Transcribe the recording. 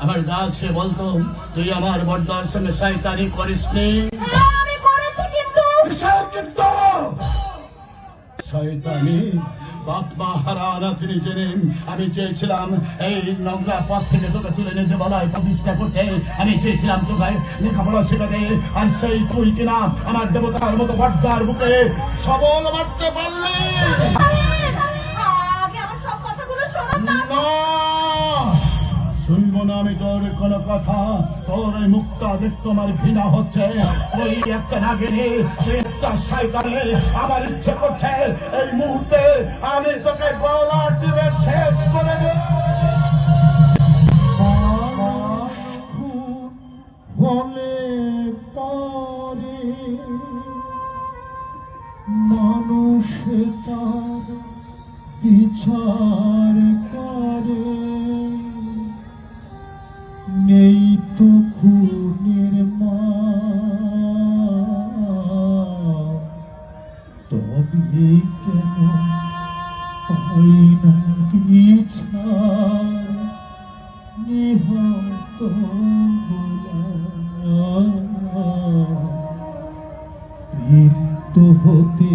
আমার গাছে বলতো তুই আমার বড়দার সঙ্গে শয়তানি করিসনি। আমি করেছি, কিন্তু শয়তানি বাপ মা হারানা তিনি জেনেন আমি চেয়েছিলাম এই নোংরা পথ থেকে তোকে তুলে নিতে বলায় প্রতিষ্ঠা করতে। আমি চেয়েছিলাম তোকে লেখাপড়া শেখাতে, আর সেই তুই কিনা আমার দেবতার মতো বড়দার বুকে সবল মারতে পারলি। আগে আমার সব কথাগুলো শোনো। না, শুনবো না আমি তোর কোনো কথা। তোর এই মুখটা দেখতে আমার ঘৃণা হচ্ছে। ওই একটা নাগিনী, একটা শয়তানে আমার ইচ্ছে করছে এই মুহূর্তে আমি তোকে গলা টিপে শেষ করে দেব। হলে পরে মানুষ তার বিচার করে, নেই তো খুনের মা, তবে কেন পাই না বিচার নিহত মৃত্যু হতে